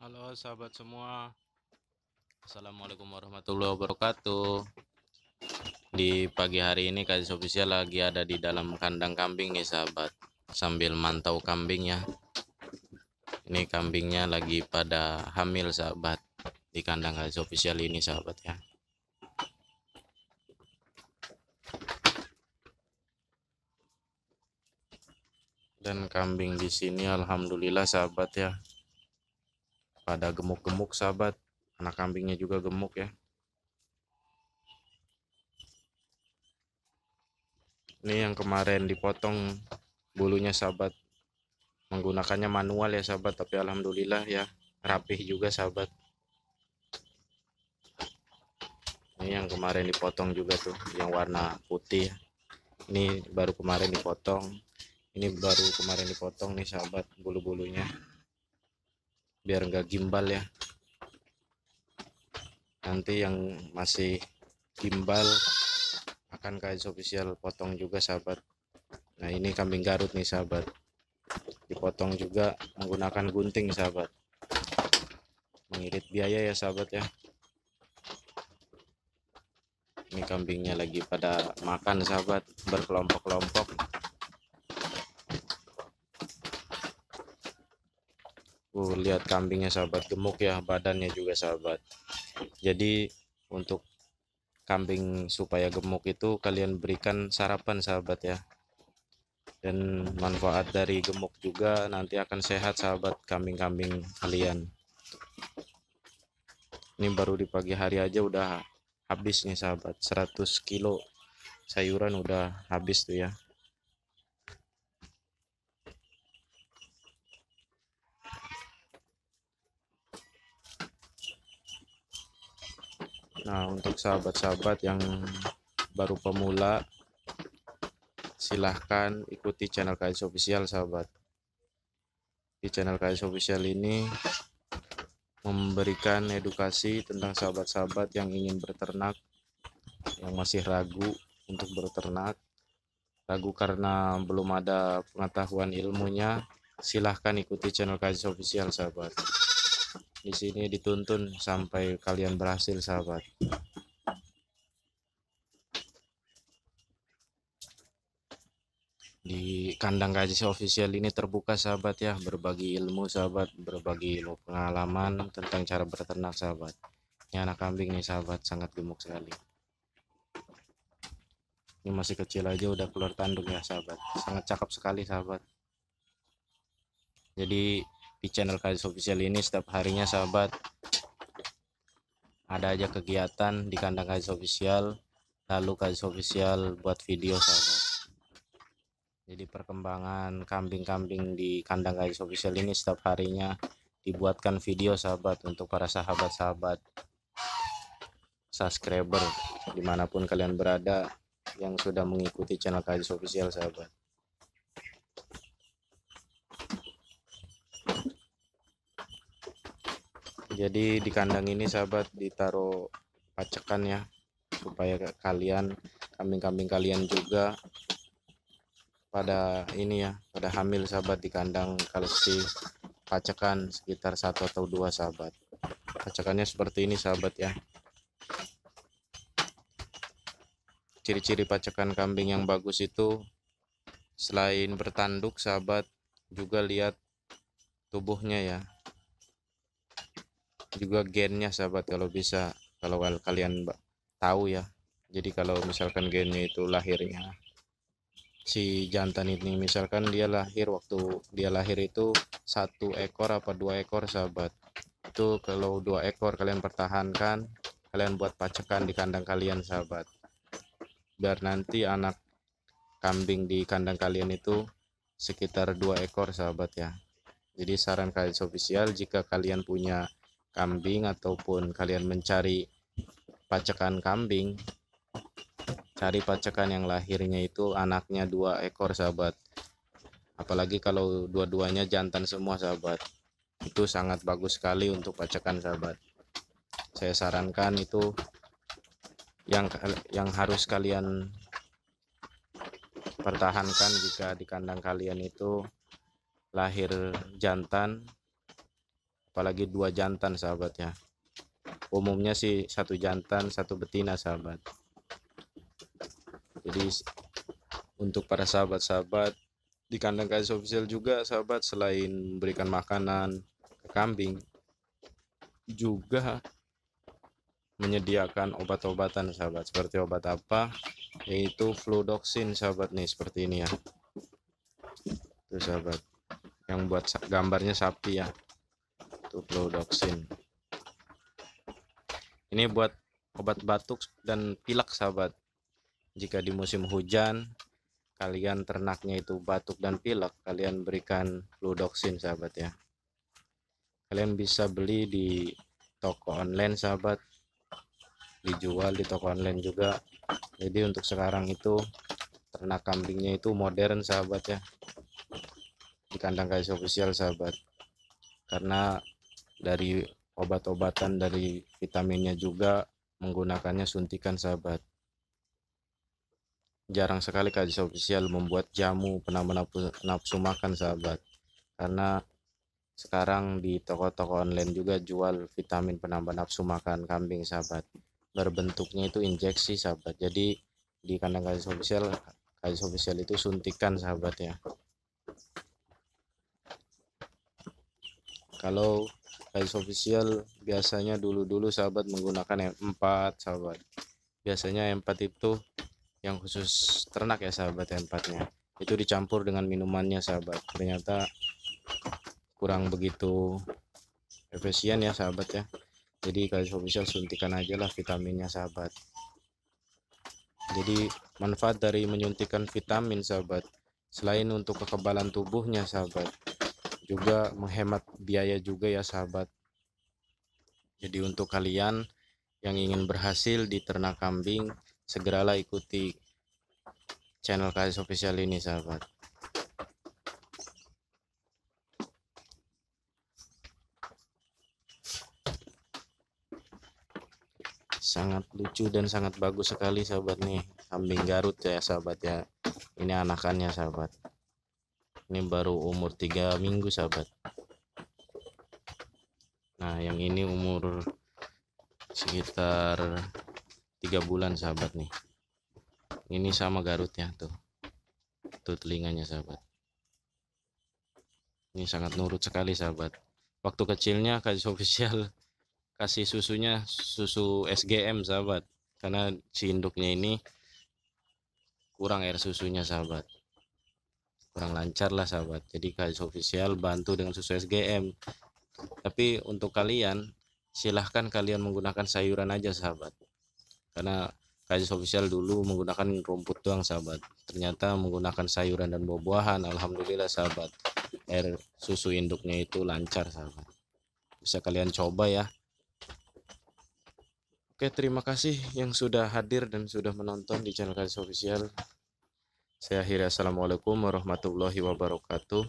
Halo sahabat semua, Assalamualaikum warahmatullahi wabarakatuh. Di pagi hari ini Kazis Official lagi ada di dalam kandang kambing nih sahabat, sambil mantau kambingnya. Ini kambingnya lagi pada hamil sahabat, di kandang Kazis Official ini sahabat ya. Dan kambing di sini alhamdulillah sahabat ya, pada gemuk-gemuk sahabat. Anak kambingnya juga gemuk ya. Ini yang kemarin dipotong bulunya sahabat, menggunakannya manual ya sahabat, tapi alhamdulillah ya rapih juga sahabat. Ini yang kemarin dipotong juga tuh, yang warna putih. Ini baru kemarin dipotong. Ini baru kemarin dipotong nih sahabat, bulu-bulunya, biar nggak gimbal ya. Nanti yang masih gimbal akan Kazis Official potong juga sahabat. Nah ini kambing Garut nih sahabat, dipotong juga menggunakan gunting sahabat, mengirit biaya ya sahabat ya. Ini kambingnya lagi pada makan sahabat, berkelompok-kelompok. Lihat kambingnya sahabat, gemuk ya badannya juga sahabat. Jadi untuk kambing supaya gemuk itu kalian berikan sarapan sahabat ya. Dan manfaat dari gemuk juga, nanti akan sehat sahabat kambing-kambing kalian. Ini baru di pagi hari aja udah habis nih sahabat, 100 kilo sayuran udah habis tuh ya. Nah untuk sahabat-sahabat yang baru pemula, silahkan ikuti channel Kazis Official sahabat. Di channel Kazis Official ini memberikan edukasi tentang sahabat-sahabat yang ingin berternak, yang masih ragu untuk berternak, ragu karena belum ada pengetahuan ilmunya. Silahkan ikuti channel Kazis Official sahabat. Di sini dituntun sampai kalian berhasil sahabat. Di kandang Kazis Official ini terbuka sahabat ya, berbagi ilmu sahabat, berbagi ilmu pengalaman tentang cara berternak sahabat. Ini anak kambing nih sahabat, sangat gemuk sekali. Ini masih kecil aja udah keluar tanduk ya sahabat, sangat cakep sekali sahabat. Jadi di channel Kazis Official ini setiap harinya sahabat ada aja kegiatan di kandang Kazis Official, lalu Kazis Official buat video sahabat. Jadi perkembangan kambing-kambing di kandang Kazis Official ini setiap harinya dibuatkan video sahabat, untuk para sahabat-sahabat subscriber dimanapun kalian berada yang sudah mengikuti channel Kazis Official sahabat. Jadi di kandang ini sahabat ditaruh pacekan ya, supaya kalian, kambing-kambing kalian juga pada ini ya, pada hamil sahabat. Di kandang kasih pacekan sekitar 1 atau 2 sahabat. Pacekannya seperti ini sahabat ya. Ciri-ciri pacekan kambing yang bagus itu selain bertanduk sahabat, juga lihat tubuhnya ya, juga gennya sahabat kalau bisa, kalau kalian tahu ya. Jadi kalau misalkan gennya itu lahirnya si jantan ini, misalkan dia lahir, waktu dia lahir itu 1 ekor apa 2 ekor sahabat, itu kalau 2 ekor kalian pertahankan, kalian buat pacekan di kandang kalian sahabat, biar nanti anak kambing di kandang kalian itu sekitar 2 ekor sahabat ya. Jadi saran Kazis Official, jika kalian punya kambing ataupun kalian mencari pacekan kambing, cari pacekan yang lahirnya itu anaknya 2 ekor sahabat. Apalagi kalau dua-duanya jantan semua sahabat, itu sangat bagus sekali untuk pacekan sahabat. Saya sarankan itu yang harus kalian pertahankan jika di kandang kalian itu lahir jantan apalagi dua jantan sahabat ya. Umumnya sih satu jantan satu betina sahabat. Jadi untuk para sahabat-sahabat di kandang KS Official juga sahabat, selain memberikan makanan ke kambing, juga menyediakan obat-obatan sahabat. Seperti obat apa? Yaitu fludoxin sahabat nih, seperti ini ya. Tuh sahabat, yang buat gambarnya sapi ya. Tuh fludoxin. Ini buat obat batuk dan pilek sahabat. Jika di musim hujan kalian ternaknya itu batuk dan pilek, kalian berikan fludoxin sahabat ya. Kalian bisa beli di toko online sahabat, dijual di toko online juga. Jadi untuk sekarang itu ternak kambingnya itu modern sahabat ya, di kandang KS Official sahabat, karena dari obat-obatan, dari vitaminnya juga menggunakannya suntikan sahabat. Jarang sekali KS Official membuat jamu penambah nafsu makan sahabat, karena sekarang di toko-toko online juga jual vitamin penambah nafsu makan kambing sahabat. Berbentuknya itu injeksi sahabat. Jadi di kandang KS Official itu suntikan sahabat ya. Kalau KS Official biasanya dulu sahabat menggunakan M4 sahabat. Biasanya M4 itu yang khusus ternak ya sahabat, M4-nya itu dicampur dengan minumannya sahabat. Ternyata kurang begitu efisien ya sahabat ya. Jadi KS Official suntikan aja lah vitaminnya sahabat. Jadi manfaat dari menyuntikkan vitamin sahabat, selain untuk kekebalan tubuhnya sahabat, juga menghemat biaya juga ya sahabat. Jadi untuk kalian yang ingin berhasil di ternak kambing, segeralah ikuti channel KS Official ini sahabat. Sangat lucu dan sangat bagus sekali sahabat nih, kambing Garut ya sahabat ya. Ini anakannya sahabat. Ini baru umur 3 minggu sahabat. Nah yang ini umur sekitar 3 bulan sahabat nih. Ini sama Garut ya, tuh telinganya sahabat. Ini sangat nurut sekali sahabat. Waktu kecilnya KS Official kasih susunya susu SGM sahabat, karena si induknya ini kurang air susunya sahabat, kurang lancar lah sahabat. Jadi KS Official bantu dengan susu SGM. Tapi untuk kalian silahkan kalian menggunakan sayuran aja sahabat, karena KS Official dulu menggunakan rumput doang sahabat. Ternyata menggunakan sayuran dan buah-buahan, alhamdulillah sahabat, air susu induknya itu lancar sahabat. Bisa kalian coba ya. Oke, terima kasih yang sudah hadir dan sudah menonton di channel KS Official. Saya akhiri, assalamualaikum warahmatullahi wabarakatuh.